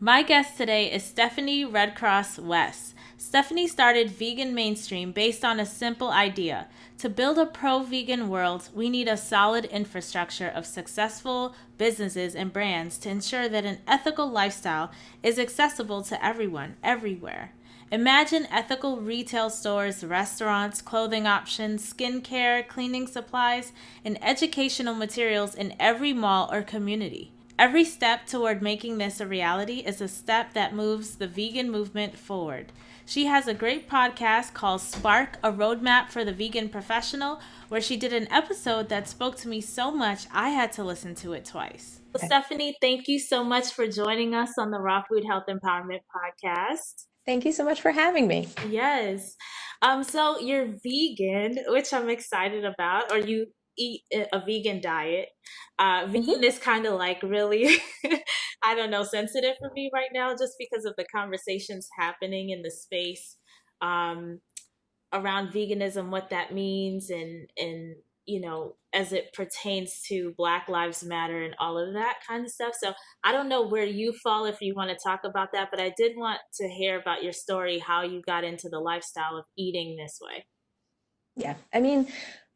My guest today is Stephanie Redcross West. Stephanie started Vegan Mainstream based on a simple idea. To build a pro vegan world, we need a solid infrastructure of successful businesses and brands to ensure that an ethical lifestyle is accessible to everyone, everywhere. Imagine ethical retail stores, restaurants, clothing options, skincare, cleaning supplies, and educational materials in every mall or community. Every step toward making this a reality is a step that moves the vegan movement forward. She has a great podcast called Spark, a Roadmap for the Vegan Professional, where she did an episode that spoke to me so much I had to listen to it twice. Well, Stephanie, thank you so much for joining us on the Raw Food Health Empowerment Podcast. Thank you so much for having me. Yes. So you're vegan, which I'm excited about, or you eat a vegan diet. Vegan hmm is kind of like really, I don't know, sensitive for me right now, just because of the conversations happening in the space. Um, Around veganism, what that means, and as it pertains to Black Lives Matter and all of that kind of stuff. So I don't know where you fall if you want to talk about that, but I did want to hear about your story, how you got into the lifestyle of eating this way. Yeah,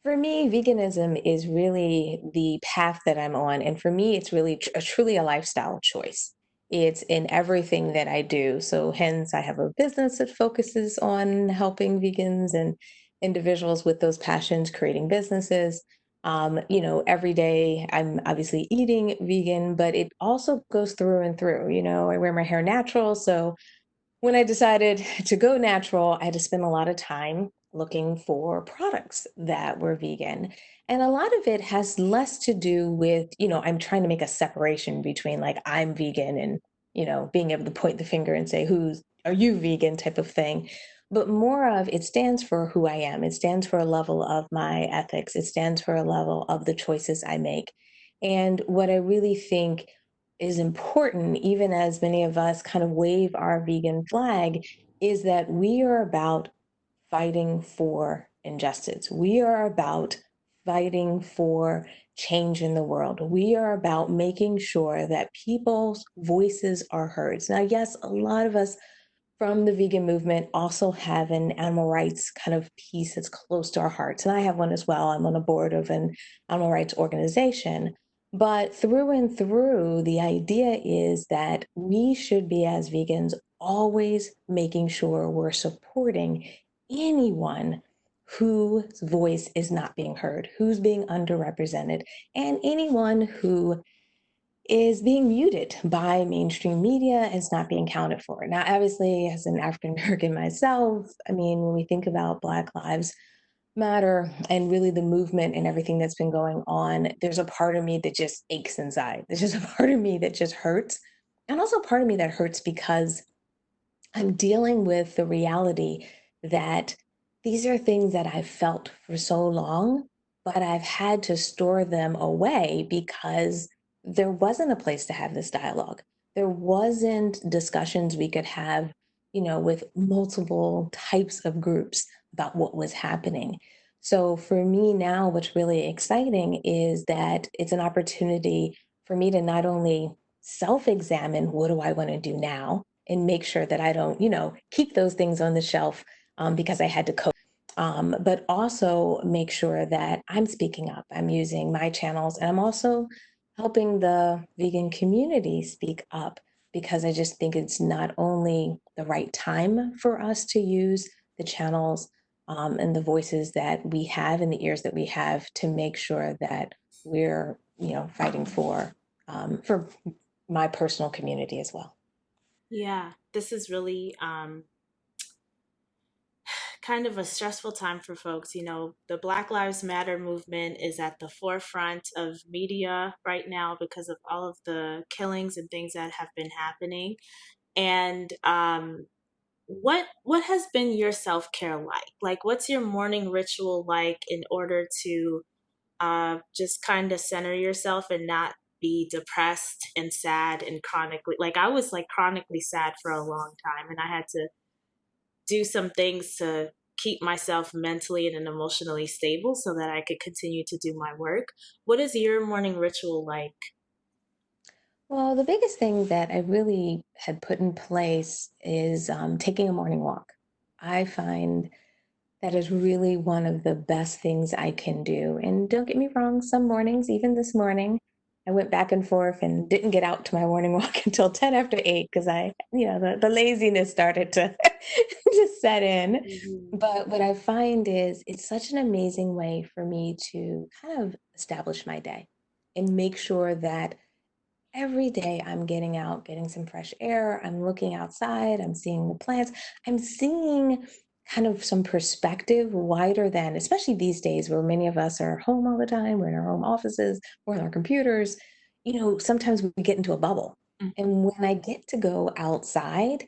for me, veganism is really the path that I'm on. And for me, it's really truly a lifestyle choice. It's in everything that I do. So, hence, I have a business that focuses on helping vegans and individuals with those passions, creating businesses. Every day I'm obviously eating vegan, but it also goes through and through. I wear my hair natural. So, when I decided to go natural, I had to spend a lot of time looking for products that were vegan. And a lot of it has less to do with, I'm trying to make a separation between like I'm vegan and, being able to point the finger and say, who's are you vegan type of thing. But more of it stands for who I am. It stands for a level of my ethics. It stands for a level of the choices I make. And what I really think is important, even as many of us kind of wave our vegan flag, is that we are about fighting for injustice. We are about fighting for change in the world. We are about making sure that people's voices are heard. Now, yes, a lot of us from the vegan movement also have an animal rights kind of piece that's close to our hearts. And I have one as well. I'm on a board of an animal rights organization. But through and through, the idea is that we should be, as vegans, always making sure we're supporting anyone whose voice is not being heard, who's being underrepresented, and anyone who is being muted by mainstream media and it's not being counted for. Now, obviously, as an African American myself, when we think about Black Lives Matter and really the movement and everything that's been going on, there's a part of me that just aches inside. There's just a part of me that just hurts. And also a part of me that hurts because I'm dealing with the reality that these are things that I've felt for so long, but I've had to store them away because there wasn't a place to have this dialogue. There wasn't discussions we could have, with multiple types of groups about what was happening. So for me now, what's really exciting is that it's an opportunity for me to not only self examine what do I want to do now, and make sure that I don't, keep those things on the shelf because I had to cope. But also make sure that I'm speaking up. I'm using my channels and I'm also helping the vegan community speak up because I just think it's not only the right time for us to use the channels and the voices that we have and the ears that we have to make sure that we're, fighting for my personal community as well. Yeah, this is really kind of a stressful time for folks. The Black Lives Matter movement is at the forefront of media right now because of all of the killings and things that have been happening. And what has been your self-care like? Like, what's your morning ritual like in order to just kind of center yourself and not be depressed and sad and chronically, like I was like chronically sad for a long time, and I had to do some things to keep myself mentally and emotionally stable so that I could continue to do my work. What is your morning ritual like? Well, the biggest thing that I really had put in place is taking a morning walk. I find that is really one of the best things I can do. And don't get me wrong, some mornings, even this morning, I went back and forth and didn't get out to my morning walk until 10 after 8 because the laziness started to just set in. Mhm. But what I find is it's such an amazing way for me to kind of establish my day and make sure that every day I'm getting out, getting some fresh air. I'm looking outside. I'm seeing the plants. I'm seeing kind of some perspective wider than, especially these days where many of us are home all the time. We're in our home offices, we're on our computers. Sometimes we get into a bubble. And when I get to go outside,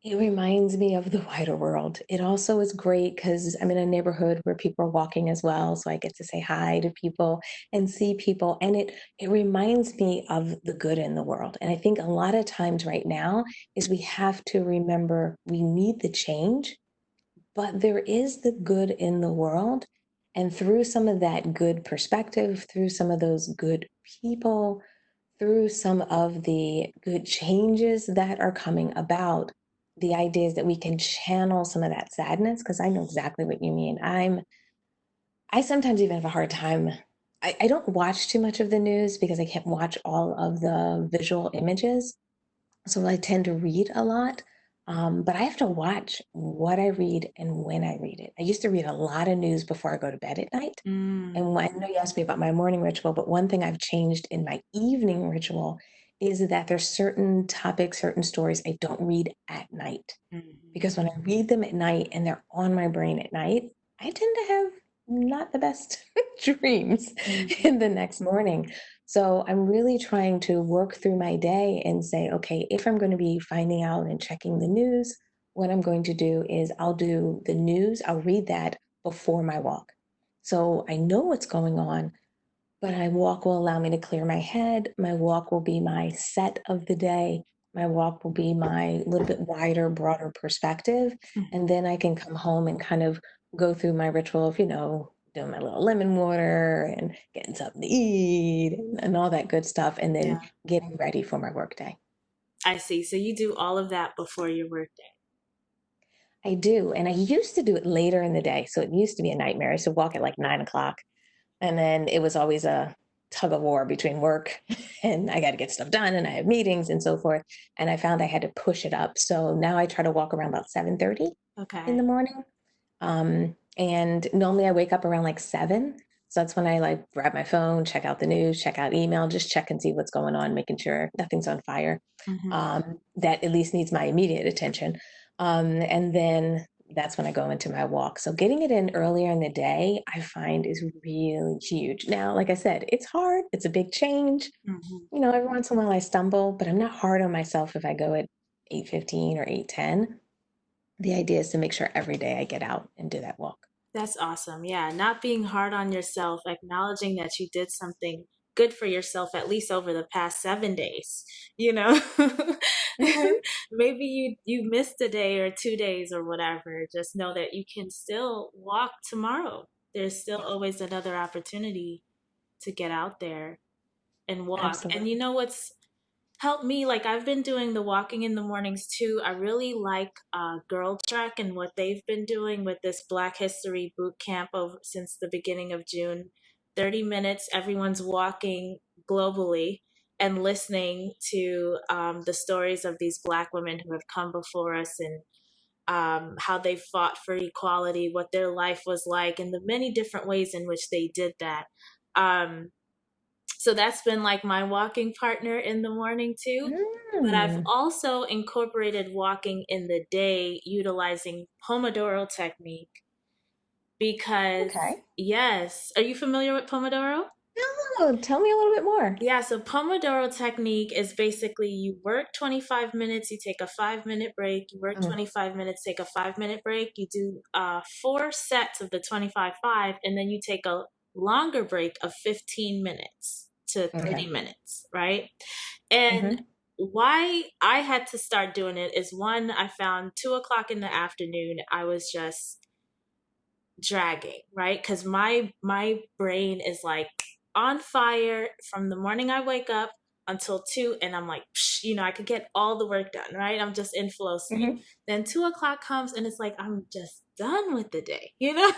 it reminds me of the wider world. It also is great because I'm in a neighborhood where people are walking as well. So I get to say hi to people and see people. And it reminds me of the good in the world. And I think a lot of times right now is we have to remember we need the change, but there is the good in the world. And through some of that good perspective, through some of those good people, through some of the good changes that are coming about, the idea is that we can channel some of that sadness because I know exactly what you mean. I sometimes even have a hard time. I don't watch too much of the news because I can't watch all of the visual images. So I tend to read a lot. But I have to watch what I read and when I read it. I used to read a lot of news before I go to bed at night. Mm, And I know you asked me about my morning ritual, but one thing I've changed in my evening ritual is that there's certain topics, certain stories I don't read at night mhm. because when I read them at night and they're on my brain at night, I tend to have not the best dreams Mhm. in the next morning. So I'm really trying to work through my day and say, okay, if I'm going to be finding out and checking the news, what I'm going to do is I'll do the news, I'll read that before my walk. So I know what's going on, but my walk will allow me to clear my head. My walk will be my set of the day. My walk will be my little bit wider, broader perspective. And then I can come home and kind of go through my ritual of, doing my little lemon water and getting something to eat and all that good stuff. And then Yeah, getting ready for my workday. I see. So you do all of that before your workday. I do. And I used to do it later in the day. So it used to be a nightmare. I used to walk at like 9 o'clock. And then it was always a tug of war between work and I got to get stuff done and I have meetings and so forth. And I found I had to push it up. So now I try to walk around about 7:30 in Okay. the morning. And normally I wake up around like 7. So that's when I like grab my phone, check out the news, check out email, just check and see what's going on, making sure nothing's on fire. Hmm. That at least needs my immediate attention. And then that's when I go into my walk. So getting it in earlier in the day, I find is really huge. Now, like I said, it's hard. It's a big change. Hmm. Every once in a while I stumble, but I'm not hard on myself if I go at 8:15 or 8:10. The idea is to make sure every day I get out and do that walk. That's awesome. Yeah, not being hard on yourself, acknowledging that you did something good for yourself at least over the past 7 days, you know? And Mhm. maybe you missed a day or 2 days or whatever. Just know that you can still walk tomorrow. There's still always another opportunity to get out there and walk. And you Absolutely. know what's helped me, like I've been doing the walking in the mornings too. I really like Girl Trek and what they've been doing with this Black History boot camp since the beginning of June. 30 minutes, everyone's walking globally and listening to the stories of these Black women who have come before us, and how they fought for equality, what their life was like, and the many different ways in which they did that. Um, so that's been like my walking partner in the morning too. But I've Mm, also incorporated walking in the day utilizing Pomodoro technique because, okay. yes, are you familiar with Pomodoro? Oh, tell me a little bit more. Yeah, so Pomodoro technique is basically you work 25 minutes, you take a 5 minute break, you work Mm, 25 minutes, take a 5 minute break, you do 4 sets of the 25 5, and then you take a longer break of 15 minutes to 30 okay. minutes, right? And Hmm. why I had to start doing it is one, I found 2 o'clock in the afternoon, I was just dragging, right? Because my brain is like on fire from the morning I wake up. until 2, and I'm like, I could get all the work done, right? I'm just in flow state. Hmm. Then 2 o'clock comes and it's like I'm just done with the day, you know?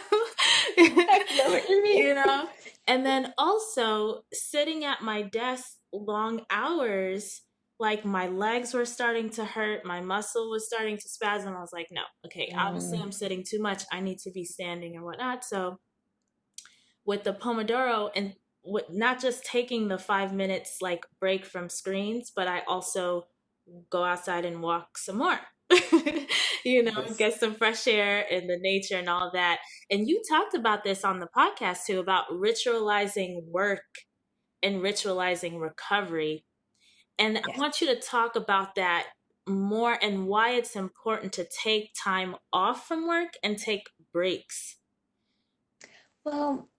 I know what you mean. you know? And then also sitting at my desk long hours, like my legs were starting to hurt, my muscle was starting to spasm. I was like, no, okay, obviously Mm, I'm sitting too much. I need to be standing and whatnot. So with the Pomodoro and not just taking the 5 minutes like break from screens, but I also go outside and walk some more. yes. Get some fresh air in the nature and all that. And you talked about this on the podcast too about ritualizing work and ritualizing recovery. And I Yes. want you to talk about that more and why it's important to take time off from work and take breaks. Well,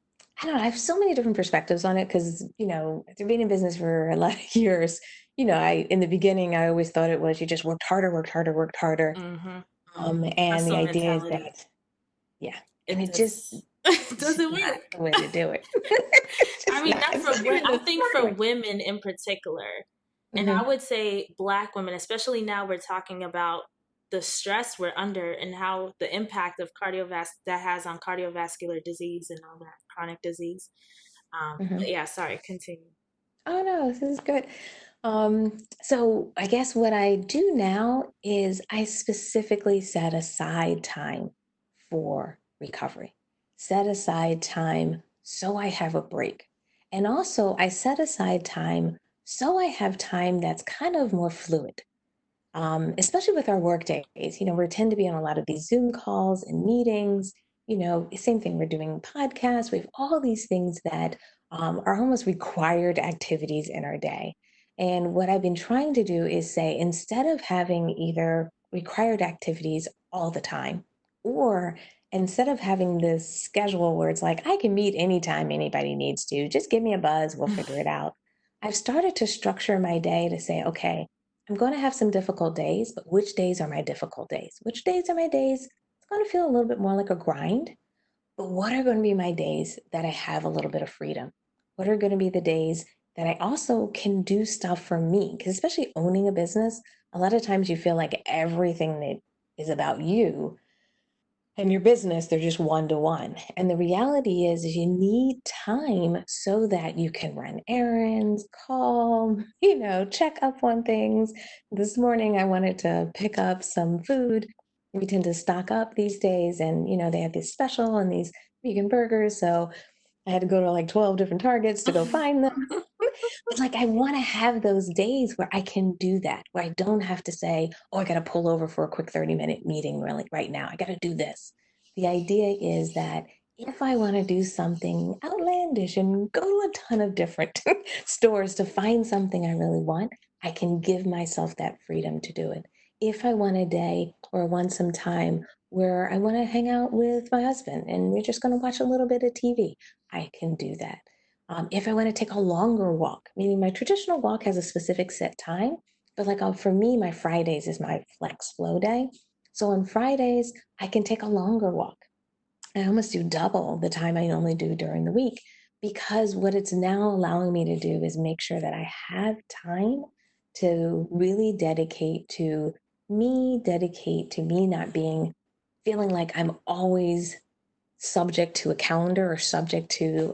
I don't know. I have so many different perspectives on it because, after being in business for a lot of years, in the beginning, I always thought it was you just worked harder, worked harder, worked harder. Mm-hmm. And the Hustle idea is mentality. that, yeah, and It it just, does. It it's just doesn't not work. the way to do it. It's I just mean, not. not It's for not even I the think smart for way. women in particular, and I Hmm. would say Black women, especially now we're talking about the stress we're under and how the impact of that has on cardiovascular disease and all that chronic disease. But Hmm. yeah, sorry, continue. Oh no, this is good. So I guess what I do now is I specifically set aside time for recovery, set aside time so I have a break. And also, I set aside time so I have time that's kind of more fluid, especially with our work days. We tend to be on a lot of these Zoom calls and meetings. Same thing, we're doing podcasts. We have all these things that are almost required activities in our day. And what I've been trying to do is say, instead of having either required activities all the time, or instead of having this schedule where it's like, I can meet anytime anybody needs to, just give me a buzz, we'll figure it out. I've started to structure my day to say, okay, I'm going to have some difficult days, but which days are my difficult days? Which days are my days? It's going to feel a little bit more like a grind, but what are going to be my days that I have a little bit of freedom? What are going to be the days that I also can do stuff for me? Because especially owning a business, a lot of times you feel like everything that is about you and your business, they're just one to one. And the reality is you need time so that you can run errands, call, check up on things. This morning, I wanted to pick up some food. We tend to stock up these days, and they have this special and these vegan burgers. So I had to go to like 12 different Targets to go find them. But like, I want to have those days where I can do that, where I don't have to say, oh, I got to pull over for a quick 30-minute meeting really right now. I got to do this. The idea is that if I want to do something outlandish and go to a ton of different stores to find something I really want, I can give myself that freedom to do it. If I want a day or want some time where I want to hang out with my husband and we're just going to watch a little bit of TV, I can do that. If I want to take a longer walk, meaning my traditional walk has a specific set time, but like for me, my Fridays is my flex flow day. So on Fridays, I can take a longer walk. I almost do double the time I normally do during the week because what it's now allowing me to do is make sure that I have time to really dedicate to me not being feeling like I'm always subject to a calendar or subject to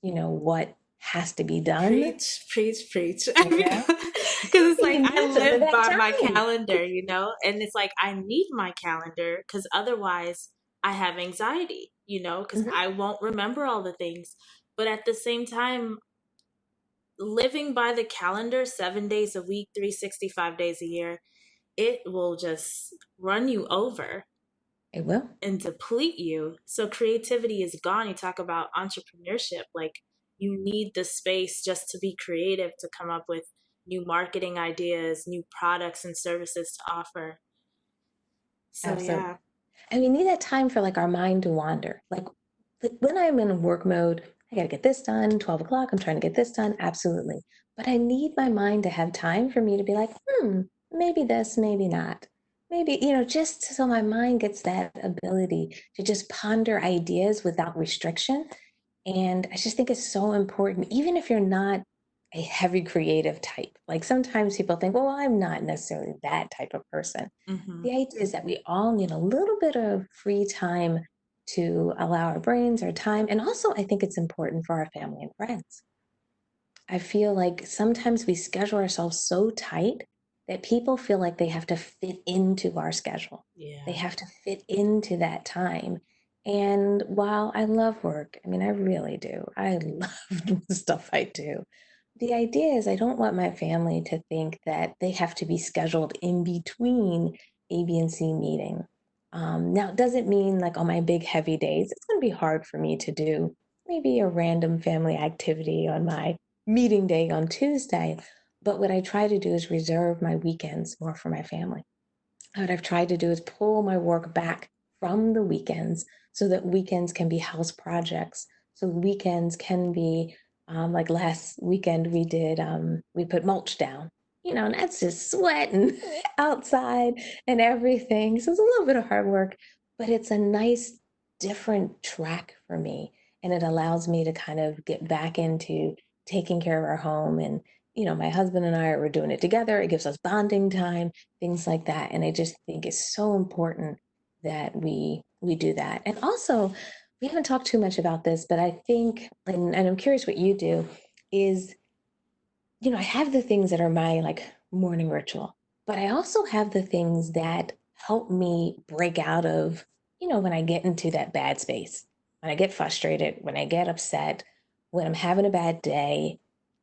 what has to be done. Preach, preach, preach. You know, Because it's you like I need some of live that by my time. calendar, and it's like I need my calendar because otherwise I have anxiety, because Mhm. I won't remember all the things. But at the same time, living by the calendar 7 days a week, 365 days a year, it will just run you over It will. and deplete you. So creativity is gone. You talk about entrepreneurship, like you need the space just to be creative, to come up with new marketing ideas, new products and services to offer. So Absolutely. yeah. And we need that time for like our mind to wander. Like when I'm in work mode, I got to get this done, 12 o'clock, I'm trying to get this done. Absolutely. But I need my mind to have time for me to be like, maybe this, maybe not. Maybe, just so my mind gets that ability to just ponder ideas without restriction. And I just think it's so important, even if you're not a heavy creative type. Like sometimes people think, well, I'm not necessarily that type of person. Hmm. The idea is that we all need a little bit of free time to allow our brains, our time. And also, I think it's important for our family and friends. I feel like sometimes we schedule ourselves so tight that people feel like they have to fit into our schedule. They Yeah. have to fit into that time. And while I love work, I mean, I really do. I love the stuff I do. The idea is I don't want my family to think that they have to be scheduled in between A, B, and C meeting. Now, it doesn't mean like on my big heavy days, it's going to be hard for me to do maybe a random family activity on my meeting day on Tuesday. But what I try to do is reserve my weekends more for my family. What I've tried to do is pull my work back from the weekends so that weekends can be house projects. So weekends can be like last weekend we put mulch down, and that's just sweating outside and everything. So it's a little bit of hard work, but it's a nice different track for me. And it allows me to kind of get back into taking care of our home. And, my husband and I are doing it together. It gives us bonding time, things like that. And I just think it's so important that we do that. And also, we haven't talked too much about this, but I think, and I'm curious what you do, is I have the things that are my like morning ritual, but I also have the things that help me break out of, when I get into that bad space, when I get frustrated, when I get upset, when I'm having a bad day,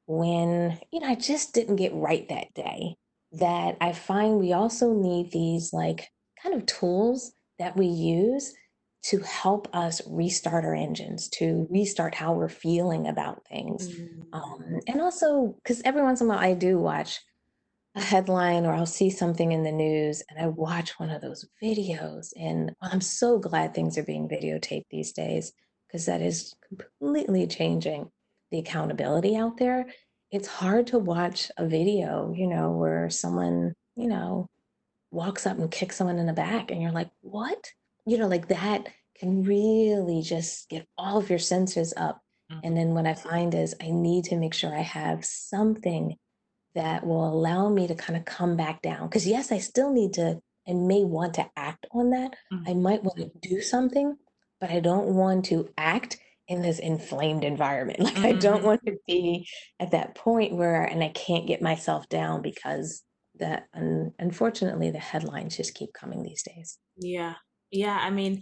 when, I just didn't get right that day, that I find we also need these like kind of tools that we use to help us restart our engines, to restart how we're feeling about things. Mm. And also, because every once in a while I do watch a headline or I'll see something in the news and I watch one of those videos. And I'm so glad things are being videotaped these days because that is completely changing the accountability out there. It's hard to watch a video, where someone, walks up and kicks someone in the back and you're like, what? Like that can really just get all of your senses up. And Mhm. then what I find is I need to make sure I have something that will allow me to kind of come back down. Because yes, I still need to and may want to act on that. I Mhm. might want to do something, but I don't want to act in this inflamed environment. Like I don't Mhm. want to be at that point where and I can't get myself down because unfortunately the headlines just keep coming these days. Yeah. Yeah. I mean,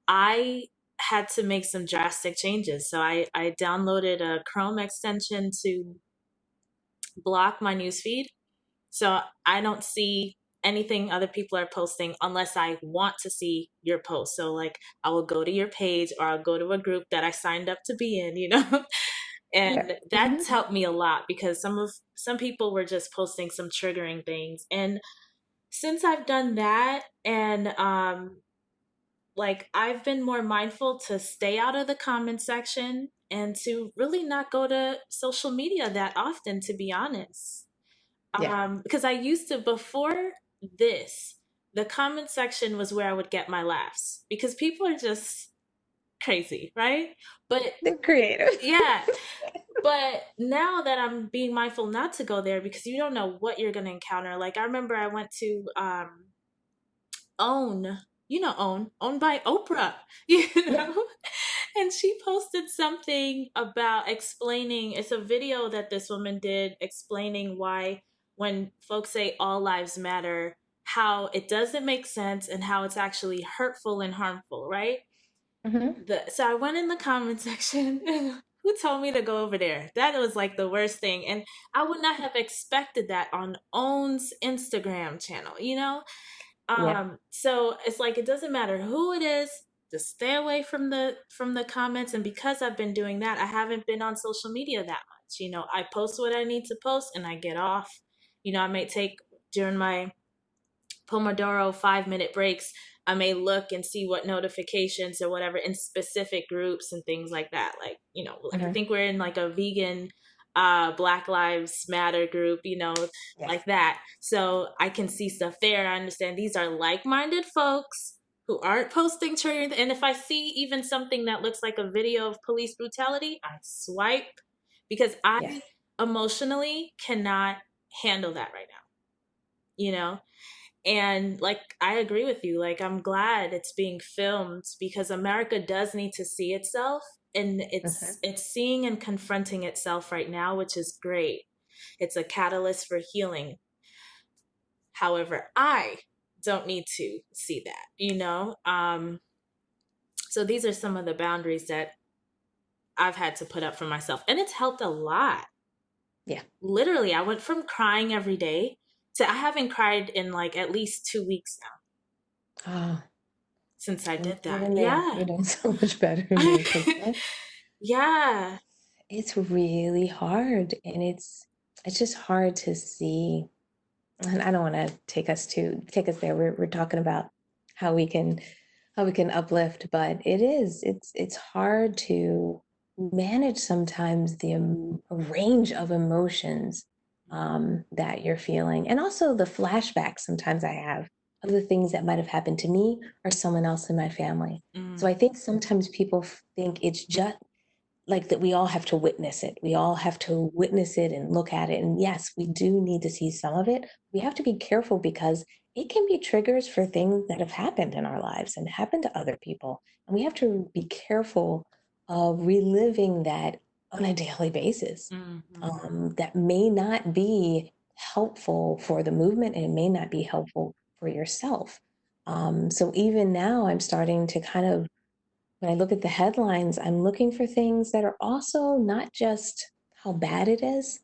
I had to make some drastic changes. So I downloaded a Chrome extension to block my newsfeed. So I don't see anything other people are posting unless I want to see your post. So like I will go to your page or I'll go to a group that I signed up to be in, Yeah. And Hmm. that's helped me a lot because some people were just posting some triggering things. And since I've done that and like I've been more mindful to stay out of the comment section and to really not go to social media that often, to be honest. Yeah. Because I used to, before this, the comment section was where I would get my laughs because people are just crazy, right? But They're creative. yeah, but now that I'm being mindful not to go there because you don't know what you're going to encounter. Like I remember I went to Own, owned by Oprah, you Yeah. know? And she posted something about explaining, it's a video that this woman did explaining why when folks say all lives matter, how it doesn't make sense and how it's actually hurtful and harmful, right? Hmm. So I went in the comment section and who told me to go over there? That was like the worst thing. And I would not have expected that on Own's Instagram channel, Yeah. so it's like it doesn't matter who it is, just stay away from the comments. And because I've been doing that, I haven't been on social media that much. I post what I need to post and I get off. I may take during my Pomodoro 5-minute breaks, I may look and see what notifications or whatever in specific groups and things like that. Like I Hmm. think we're in like a vegan Black Lives Matter group, Yeah. like that. So I can see stuff there. I understand these are like-minded folks who aren't posting trigger. And if I see even something that looks like a video of police brutality, I swipe because I Yes. emotionally cannot handle that right now, you know? And like, I agree with you. Like, I'm glad it's being filmed because America does need to see itself, and Mhm. it's seeing and confronting itself right now, which is great. It's a catalyst for healing. However, I don't need to see that, you know? So these are some of the boundaries that I've had to put up for myself, and it's helped a lot. Yeah. Literally, I went from crying every day to I haven't cried in like at least 2 weeks now Oh, since I well, did get that. in there. Yeah. You're doing so much better than me because Yeah. it's really hard, and it's just hard to see. And I don't want to take us there. We're talking about how we can how we can uplift, but it's hard to manage sometimes the range of emotions that you're feeling, and also the flashbacks sometimes I have of the things that might have happened to me or someone else in my family. So Mm, I think sometimes people think it's just like that we all have to witness it. We all have to witness it and look at it. And yes, we do need to see some of it. We have to be careful because it can be triggers for things that have happened in our lives and happened to other people. And we have to be careful of reliving that on a daily basis. mhm. That may not be helpful for the movement, and it may not be helpful for yourself. So even now, I'm starting to kind of when I look at the headlines, I'm looking for things that are also not just how bad it is,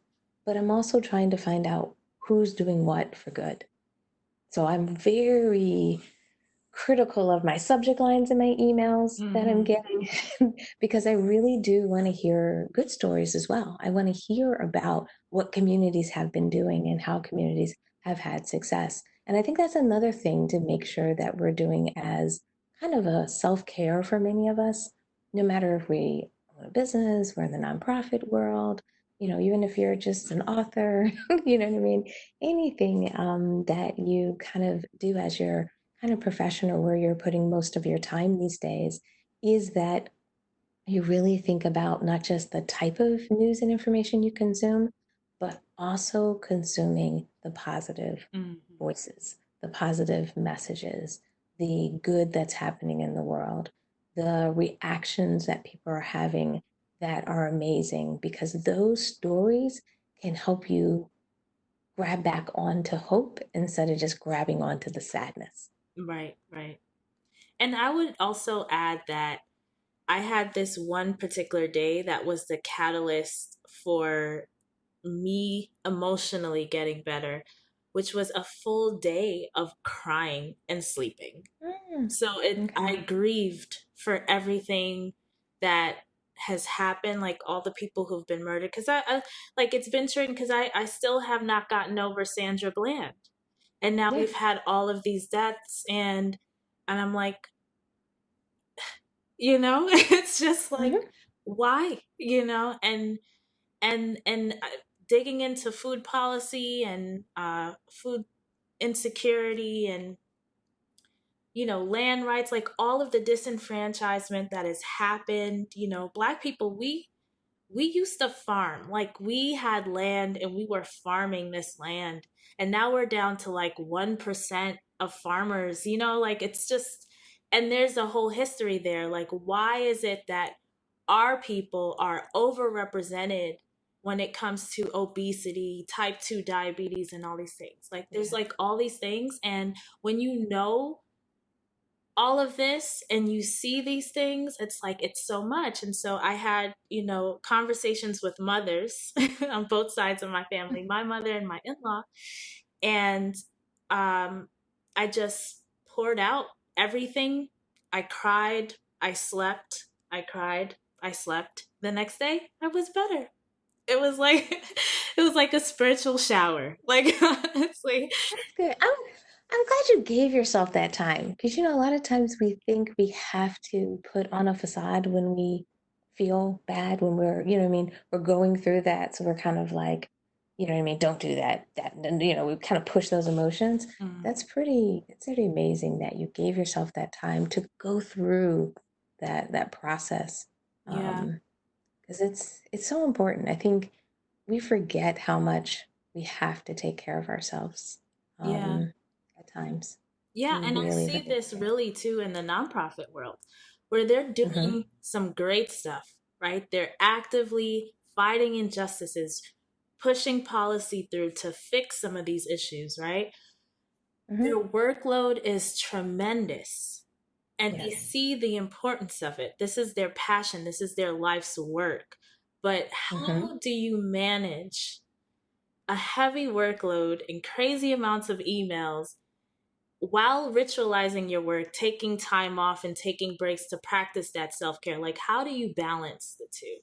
but I'm also trying to find out who's doing what for good. So I'm very critical of my subject lines in my emails that I'm Mhm. getting because I really do want to hear good stories as well. I want to hear about what communities have been doing and how communities have had success. And I think that's another thing to make sure that we're doing as kind of a self care for many of us, no matter if we own a business, we're in the nonprofit world, even if you're just an author, you know what I mean? Anything that you kind of do as your kind of profession or where you're putting most of your time these days is that you really think about not just the type of news and information you consume, but also consuming the positive Mhm. voices, the positive messages, the good that's happening in the world, the reactions that people are having that are amazing, because those stories can help you grab back onto hope instead of just grabbing onto the sadness. Right, right. And I would also add that I had this one particular day that was the catalyst for me emotionally getting better, which was a full day of crying and sleeping. Mm, So okay. I grieved for everything that has happened, like all the people who've been murdered. Because I like it's been certain because I still have not gotten over Sandra Bland, and now Yeah. we've had all of these deaths, and I'm like, it's just like, Mhm. why, and digging into food policy and food insecurity and land rights, like all of the disenfranchisement that has happened. Black people, we used to farm. Like, we had land and we were farming this land, and now we're down to like 1% of farmers. Like, it's just, and there's a whole history there. Like, why is it that our people are overrepresented when it comes to obesity, type 2 diabetes, and all these things? Like, there's Yeah. like all these things, and when you know all of this and you see these things, it's like it's so much. And so I had conversations with mothers on both sides of my family, my mother and my in-law, and I just poured out everything. I cried, I slept, I cried, I slept. The next day I was better. It was like it was like a spiritual shower, like, honestly. That's good. I'm glad you gave yourself that time because a lot of times we think we have to put on a facade when we feel bad, when we're, what I mean, we're going through that. So we're kind of like, what I mean, don't do that. And we kind of push those emotions. Mm, It's pretty amazing that you gave yourself that time to go through that process. yeah. Because it's so important. I think we forget how much we have to take care of ourselves Yeah. um, at times. Yeah, We and I really, see really this do. really too in the nonprofit world where they're Hmm. doing some great stuff, right? They're actively fighting injustices, pushing policy through to fix some of these issues, right? Their Hmm. workload is tremendous and they Yes. see the importance of it. This is their passion, this is their life's work. But Hmm. how do you manage a heavy workload and crazy amounts of emails while ritualizing your work, taking time off and taking breaks to practice that self care? Like, how do you balance the two?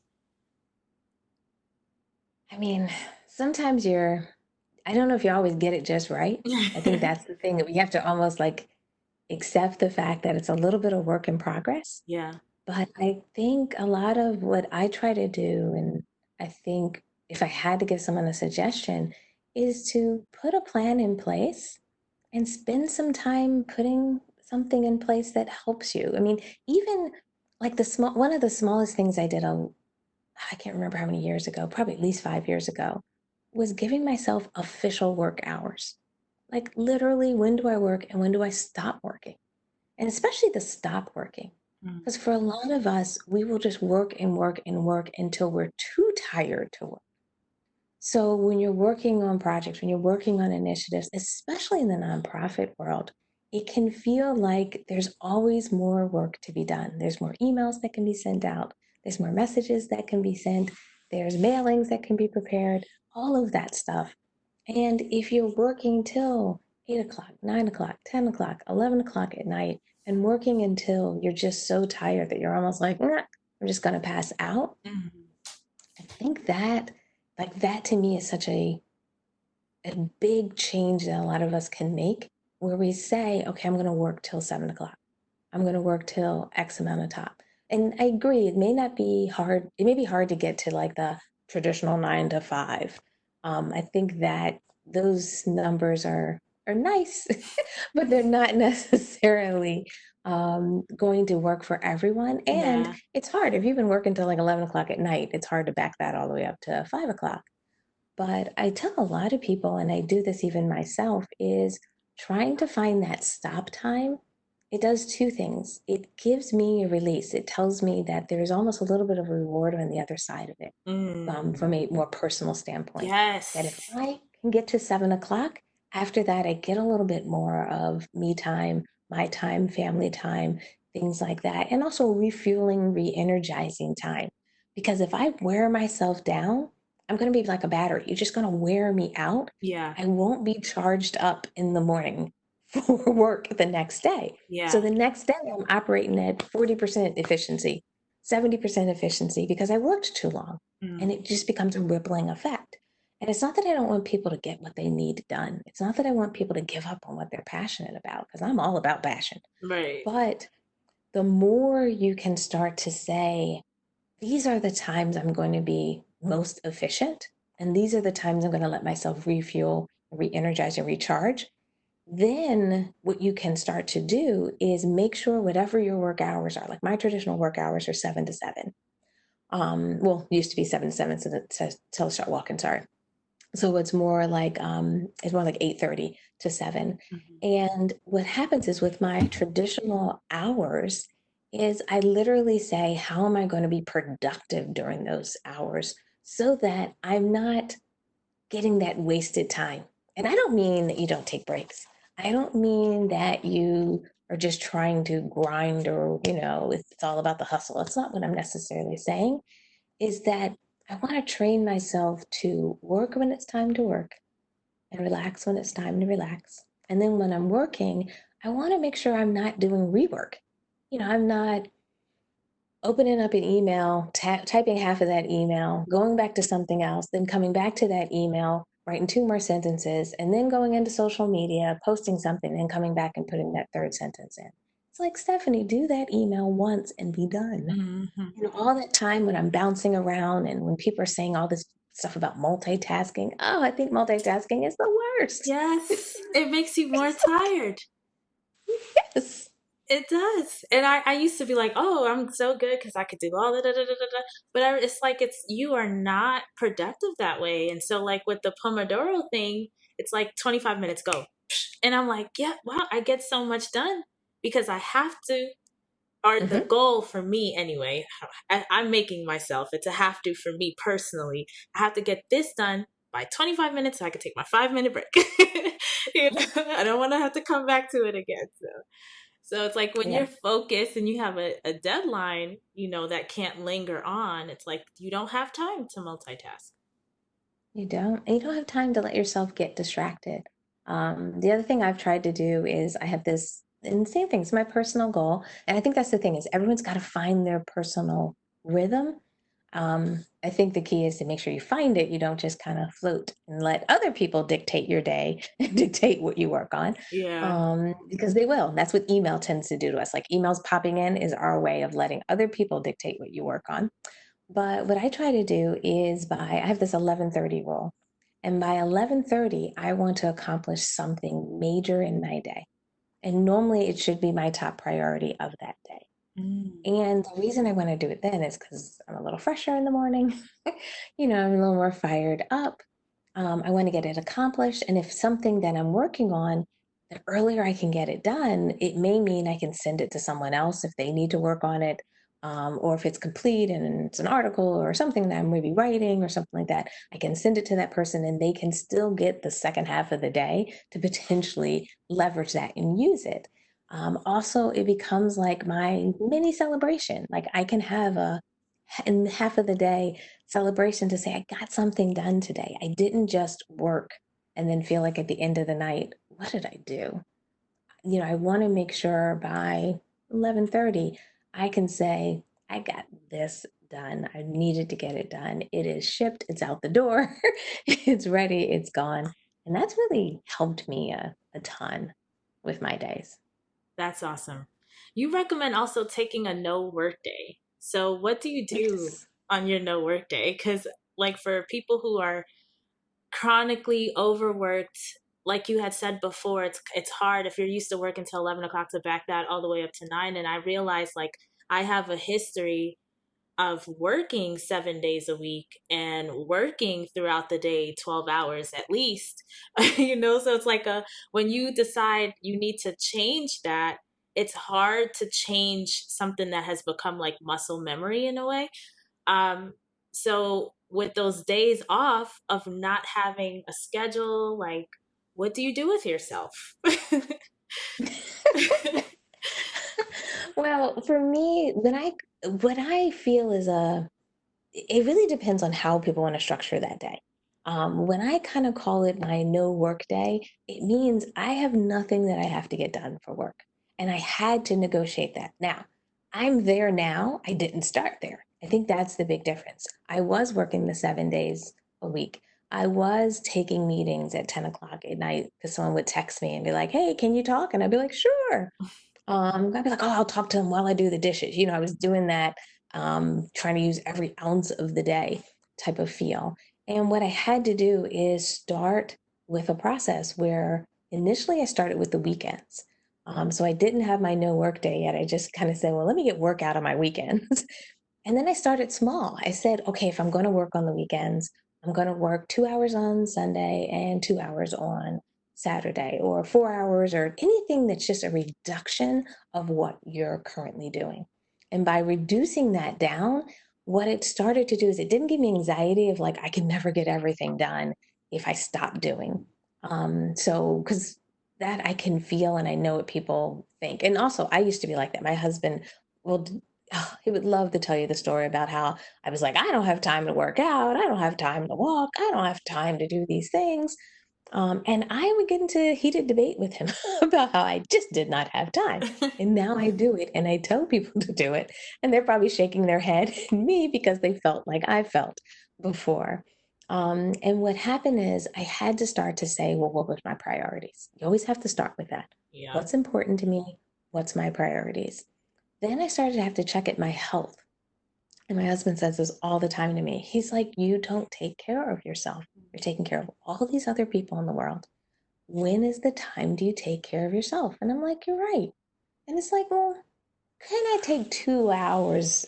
I mean, sometimes I don't know if you always get it just right. I think that's the thing that we have to almost like accept the fact that it's a little bit of work in progress. Yeah. But I think a lot of what I try to do, and I think if I had to give someone a suggestion, is to put a plan in place and spend some time putting something in place that helps you. I mean, even like one of the smallest things I did, I can't remember how many years ago, probably at least 5 years ago, was giving myself official work hours. Like literally, when do I work and when do I stop working? And especially the stop working. Mm. Because for a lot of us, we will just work and work and work until we're too tired to work. So when you're working on projects, when you're working on initiatives, especially in the nonprofit world, it can feel like there's always more work to be done. There's more emails that can be sent out, there's more messages that can be sent, there's mailings that can be prepared, all of that stuff. And if you're working till 8 o'clock, 9 o'clock, 10 o'clock, 11 o'clock at night, and working until you're just so tired that you're almost like, "Nah, I'm just going to pass out." Mhm. I think that, like, that to me is such a big change that a lot of us can make where we say, okay, I'm going to work till 7 o'clock. I'm going to work till X amount of time. And I agree, it may not be hard. It may be hard to get to like the traditional 9 to 5. I think that those numbers are nice, but they're not necessarily going to work for everyone. And Yeah. it's hard. If you've been working till like 11 o'clock at night, it's hard to back that all the way up to 5 o'clock. But I tell a lot of people, and I do this even myself, is trying to find that stop time. It does two things. It gives me a release. It tells me that there's almost a little bit of a reward on the other side of it, Mm. from a more personal standpoint. That if Yes. I can get to 7 o'clock, after that, I get a little bit more of me time, my time, family time, things like that. And also refueling, re energizing time. Because if I wear myself down, I'm going to be like a battery. You're just going to wear me out. Yeah. I won't be charged up in the morning for work the next day. So Yeah. the next day, I'm operating at 40% efficiency, 70% efficiency because I worked too long. Mm. And it just becomes a rippling effect. And it's not that I don't want people to get what they need done. It's not that I want people to give up on what they're passionate about, because I'm all about passion. Right. But the more you can start to say, these are the times I'm going to be most efficient, and these are the times I'm going to let myself refuel, re energize, and recharge. Then what you can start to do is make sure whatever your work hours are, like my traditional work hours are 7 to 7. Well, it used to be 7 to 7, so it says till I start walking, sorry. So it's more like 8:30 to 7. Mhm. And what happens is with my traditional hours is I literally say, how am I going to be productive during those hours so that I'm not getting that wasted time? And I don't mean that you don't take breaks. I don't mean that you are just trying to grind or, it's all about the hustle. That's not what I'm necessarily saying. Is that I want to train myself to work when it's time to work and relax when it's time to relax. And then when I'm working, I want to make sure I'm not doing rework. I'm not opening up an email, typing half of that email, going back to something else, then coming back to that email, writing two more sentences, and then going into social media, posting something, and coming back and putting that third sentence in. It's like, Stephanie, do that email once and be done. Mhm. All that time when I'm bouncing around and when people are saying all this stuff about multitasking, oh, I think multitasking is the worst. Yes. It makes you more tired. Yes. It does. And I used to be like, oh, I'm so good because I could do all the da, da, da, da, da. But it's like you are not productive that way. And so like with the Pomodoro thing, it's like 25 minutes go. And I'm like, yeah, wow, I get so much done because I have to, or the Hmm. goal for me anyway, I'm making myself, it's a have to for me personally. I have to get this done by 25 minutes so I can take my 5 minute break. I don't want to have to come back to it again. So it's like when you're Yeah. focused and you have a deadline, that can't linger on, it's like you don't have time to multitask. You don't. And you don't have time to let yourself get distracted. The other thing I've tried to do is I have this, and the same thing, it's my personal goal. And I think that's the thing is everyone's got to find their personal rhythm. I think the key is to make sure you find it. You don't just kind of float and let other people dictate your day and dictate what you work on, Yeah, because they will. That's what email tends to do to us. Like emails popping in is our way of letting other people dictate what you work on. But what I try to do is I have this 11:30 rule. And by 11:30, I want to accomplish something major in my day. And normally it should be my top priority of that day. mm, And the reason I want to do it then is because I'm a little fresher in the morning. I'm a little more fired up. I want to get it accomplished. And if something that I'm working on, the earlier I can get it done, it may mean I can send it to someone else if they need to work on it. Or if it's complete and it's an article or something that I'm maybe writing or something like that, I can send it to that person and they can still get the second half of the day to potentially leverage that and use it. Also, it becomes like my mini celebration. Like I can have in half of the day celebration to say, I got something done today. I didn't just work and then feel like at the end of the night, what did I do? I want to make sure by 11:30 I can say, I got this done. I needed to get it done. It is shipped, it's out the door, it's ready, it's gone. And that's really helped me a ton with my days. that's awesome. You recommend also taking a no work day. So what do you do Yes. on your no work day? Because like for people who are chronically overworked, like you had said before, it's hard if you're used to working till 11 o'clock to back that all the way up to 9. And I realized like I have a history of working 7 days a week and working throughout the day 12 hours at least. So it's like when you decide you need to change that, it's hard to change something that has become like muscle memory in a way. So with those days off of not having a schedule, like what do you do with yourself? Well, for me, what I feel is it really depends on how people want to structure that day. When I kind of call it my no work day, it means I have nothing that I have to get done for work. And I had to negotiate that. Now, I'm there now. I didn't start there. I think that's the big difference. I was working the 7 days a week. I was taking meetings at 10 o'clock at night because someone would text me and be like, hey, can you talk? And I'd be like, sure. I'd be like, oh, I'll talk to him while I do the dishes. I was doing that, trying to use every ounce of the day type of feel. And what I had to do is start with a process where initially I started with the weekends. So I didn't have my no work day yet. I just kind of said, well, let me get work out on my weekends. And then I started small. I said, okay, if I'm going to work on the weekends, I'm going to work 2 hours on Sunday and 2 hours on Saturday, or 4 hours, or anything that's just a reduction of what you're currently doing. And by reducing that down, what it started to do is it didn't give me anxiety of like, I can never get everything done if I stop doing. Because that I can feel and I know what people think. And also, I used to be like that. My husband will oh, he would love to tell you the story about how I was like, I don't have time to work out. I don't have time to walk. I don't have time to do these things. And I would get into heated debate with him about how I just did not have time. And now I do it and I tell people to do it. And they're probably shaking their head at me because they felt like I felt before. And what happened is I had to start to say, well, what was my priorities? You always have to start with that. Yeah. What's important to me? What's my priorities? Then I started to have to check at my health. And my husband says this all the time to me. He's like, you don't take care of yourself. You're taking care of all these other people in the world. When is the time do you take care of yourself? And I'm like, you're right. And it's like, well, can I take 2 hours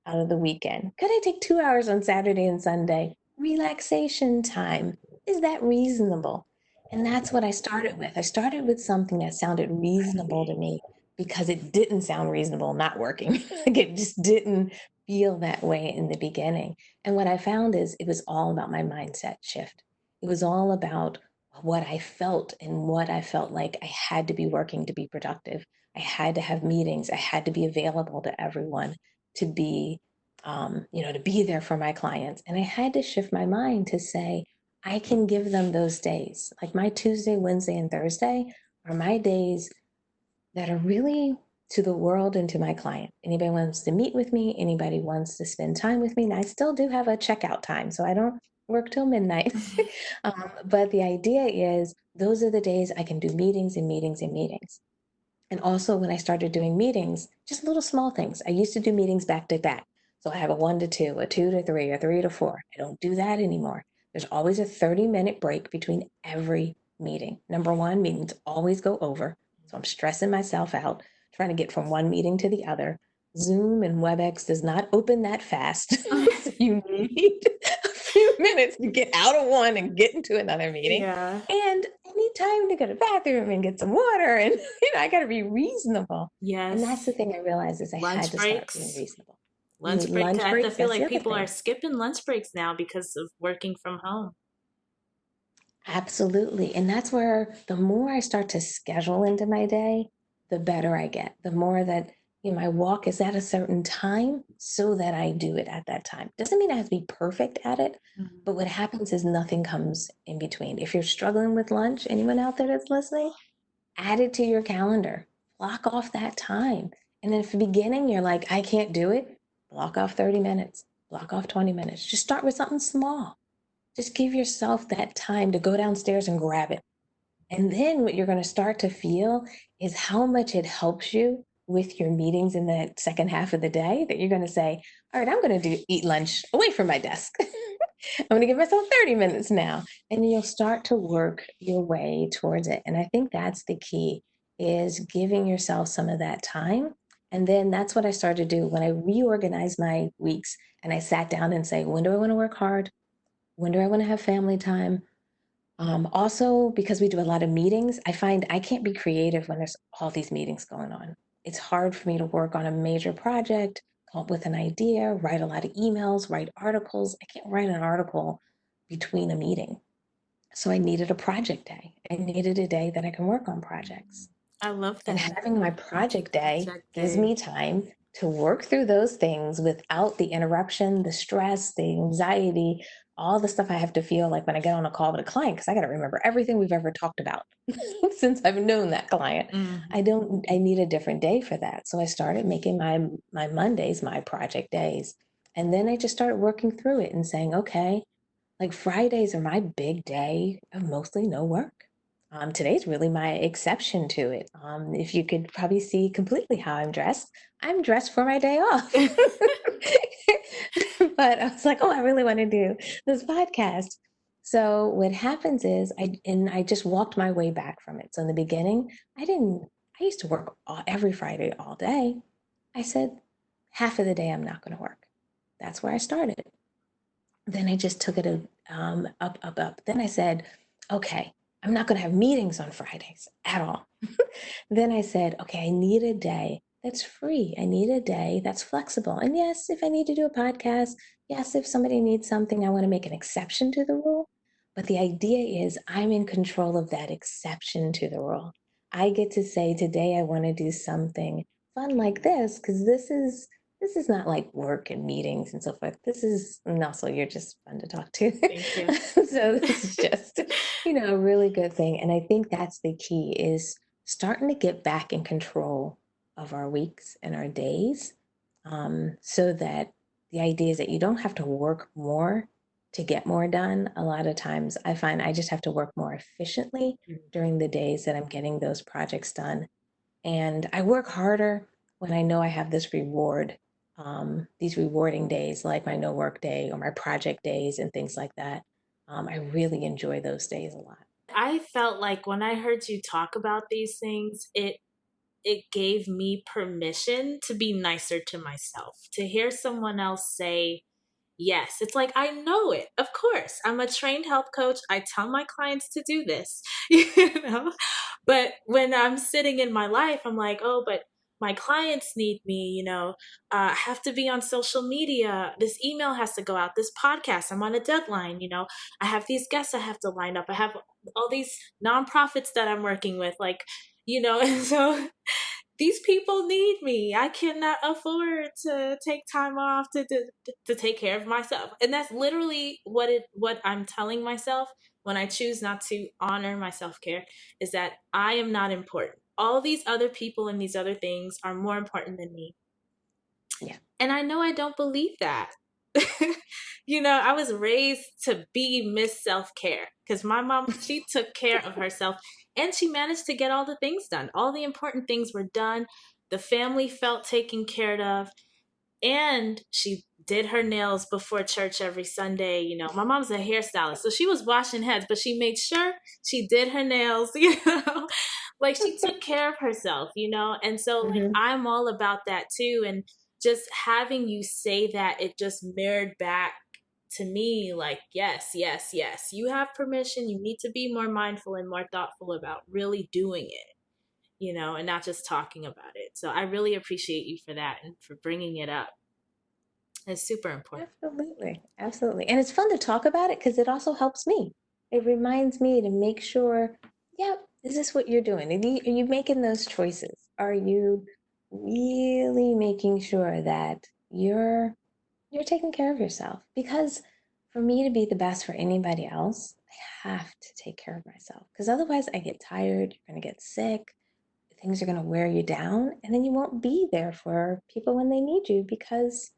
out of the weekend? Could I take 2 hours on Saturday and Sunday? Relaxation time. Is that reasonable? And that's what I started with. I started with something that sounded reasonable to me because it didn't sound reasonable not working. Like it just didn't feel that way in the beginning. And what I found is it was all about my mindset shift. It was all about what I felt and what I felt like I had to be working to be productive. I had to have meetings. I had to be available to everyone to be to be there for my clients. And I had to shift my mind to say, I can give them those days. Like my Tuesday, Wednesday, and Thursday are my days that are really to the world and to my client. Anybody wants to meet with me, anybody wants to spend time with me. And I still do have a checkout time, so I don't work till midnight. But the idea is those are the days I can do meetings and meetings and meetings. And also, when I started doing meetings, just little small things. I used to do meetings back to back. So I have a 1 to 2, a 2 to 3, a 3 to 4. I don't do that anymore. There's always a 30-minute break between every meeting. Number one, meetings always go over. So I'm stressing myself out trying to get from one meeting to the other. Zoom and WebEx does not open that fast. So you need a few minutes to get out of one and get into another meeting. Yeah. And I need time to go to the bathroom and get some water. And, I got to be reasonable. And that's the Yes. thing I realized is I had Lunch to start being breaks. reasonable. You need Lunch breaks. lunch I breaks. feel That's the like other people are thing. skipping lunch breaks now because of working from home. Absolutely. And that's where the more I start to schedule into my day, the better I get. The more that, my walk is at a certain time so that I do it at that time. Doesn't mean I have to be perfect at it, Mhm. but what happens is nothing comes in between. If you're struggling with lunch, anyone out there that's listening, add it to your calendar. Block off that time. And then if the beginning you're like, I can't do it, block off 30 minutes, block off 20 minutes. Just start with something small. Just give yourself that time to go downstairs and grab it. And then what you're going to start to feel is how much it helps you with your meetings in the second half of the day that you're going to say, all right, I'm going to eat lunch away from my desk. I'm going to give myself 30 minutes now. And then you'll start to work your way towards it. And I think that's the key is giving yourself some of that time. And then that's what I started to do when I reorganized my weeks and I sat down and say, when do I want to work hard? When do I want to have family time? Also, because we do a lot of meetings, I find I can't be creative when there's all these meetings going on. It's hard for me to work on a major project, come up with an idea, write a lot of emails, write articles. I can't write an article between a meeting. So I needed a project day. I needed a day that I can work on projects. I love And that. having my project day Project gives day. me time to work through those things without the interruption, the stress, the anxiety, all the stuff I have to feel like when I get on a call with a client, because I got to remember everything we've ever talked about since I've known that client. Mhm. I need a different day for that. So I started making my Mondays my project days. And then I just started working through it and saying, okay, like Fridays are my big day of mostly no work. Today's really my exception to it. If you could probably see completely how I'm dressed for my day off. But I was like, oh, I really want to do this podcast. So what happens is I just walked my way back from it. So in the beginning, I used to work every Friday all day. I said, half of the day I'm not going to work. That's where I started. Then I just took it up, up, up. Then I said, okay, I'm not going to have meetings on Fridays at all. Then I said, okay, I need a day that's free. I need a day that's flexible. And yes, if I need to do a podcast, yes, if somebody needs something, I want to make an exception to the rule. But the idea is I'm in control of that exception to the rule. I get to say today I want to do something fun like this because this is not like work and meetings and so forth. This is and also you're just fun to talk to. Thank you. So this is just, a really good thing. And I think that's the key is starting to get back in control of our weeks and our days, so that the idea is that you don't have to work more to get more done. A lot of times I find I just have to work more efficiently during the days that I'm getting those projects done. And I work harder when I know I have this reward, these rewarding days like my no work day or my project days and things like that. I really enjoy those days a lot. I felt like when I heard you talk about these things, it gave me permission to be nicer to myself. To hear someone else say, yes, it's like, I know it. Of course, I'm a trained health coach. I tell my clients to do this, you know? But when I'm sitting in my life, I'm like, oh, but my clients need me, I have to be on social media. This email has to go out. This podcast, I'm on a deadline, I have these guests I have to line up. I have all these nonprofits that I'm working with, like, and so these people need me. I cannot afford to take time off to take care of myself. And that's literally what I'm telling myself when I choose not to honor my self-care, is that I am not important. All these other people and these other things are more important than me. Yeah. And I know I don't believe that. I was raised to be Miss Self-Care because my mom, she took care of herself and she managed to get all the things done. All the important things were done. The family felt taken care of. And she did her nails before church every Sunday. My mom's a hairstylist, so she was washing heads, but she made sure she did her nails, like she took care of herself, And so like Mm-hmm. I'm all about that too. And just having you say that, it just mirrored back to me like, yes, yes, yes, you have permission. You need to be more mindful and more thoughtful about really doing it, and not just talking about it. So I really appreciate you for that and for bringing it up. It's super important. Absolutely. Absolutely. And it's fun to talk about it because it also helps me. It reminds me to make sure, yeah, is this what you're doing? Are you making those choices? Are you really making sure that you're taking care of yourself? Because for me to be the best for anybody else, I have to take care of myself. Because otherwise I get tired, you're gonna get sick, things are gonna wear you down, and then you won't be there for people when they need you because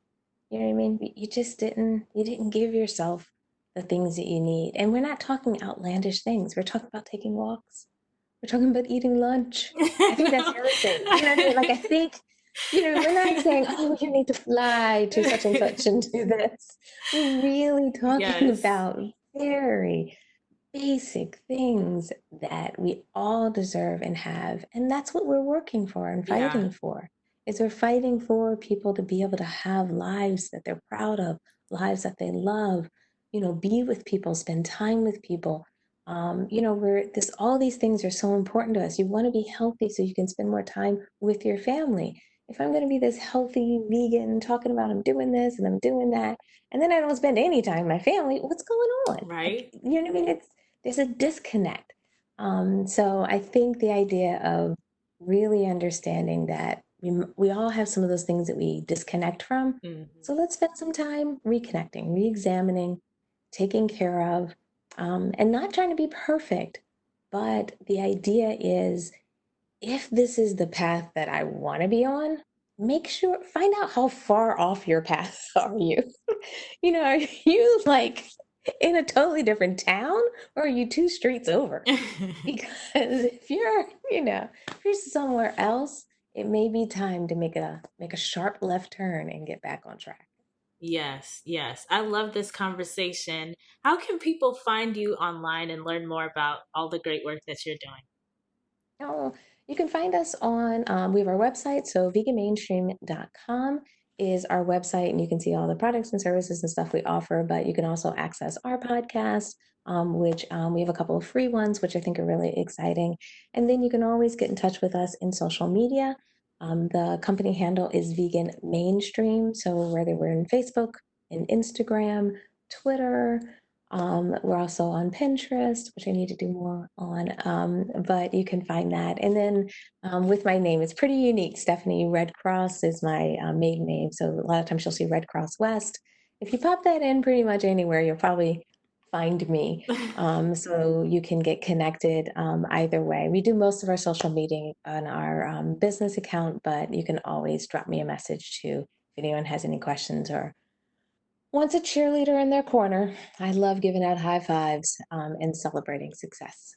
you know what I mean? You didn't give yourself the things that you need. And we're not talking outlandish things. We're talking about taking walks. We're talking about eating lunch. I think that's No. the other thing. You know what I mean? Like I think, we're not saying, oh, you need to fly to such and such and do this. We're really talking Yes. about very basic things that we all deserve and have. And that's what we're working for and Yeah. fighting for. Is we're fighting for people to be able to have lives that they're proud of, lives that they love, be with people, spend time with people. We're this all these things are so important to us. You want to be healthy so you can spend more time with your family. If I'm going to be this healthy vegan talking about I'm doing this and I'm doing that, and then I don't spend any time with my family, what's going on? Like, Right. you know what I mean? There's a disconnect. So I think the idea of really understanding that we all have some of those things that we disconnect from. Hmm. So let's spend some time reconnecting, re-examining, taking care of, and not trying to be perfect. But the idea is if this is the path that I want to be on, find out how far off your path are you. Are you like in a totally different town or are you two streets over? Because if you're somewhere else, it may be time to make a sharp left turn and get back on track. Yes. Yes. I love this conversation. How can people find you online and learn more about all the great work that you're doing? Oh, you can find us we have our website. So veganmainstream.com is our website, and you can see all the products and services and stuff we offer. But you can also access our podcast, which we have a couple of free ones, which I think are really exciting. And then you can always get in touch with us in social media. The company handle is Vegan Mainstream. So whether we're in Facebook, in Instagram, Twitter, we're also on Pinterest, which I need to do more on, but you can find that. And then with my name, it's pretty unique. Stephanie Redcross is my maiden name. So a lot of times you'll see Redcross West. If you pop that in pretty much anywhere, you'll probably find me. So you can get connected either way. We do most of our social media on our business account, but you can always drop me a message too if anyone has any questions or wants a cheerleader in their corner. I love giving out high fives and celebrating success.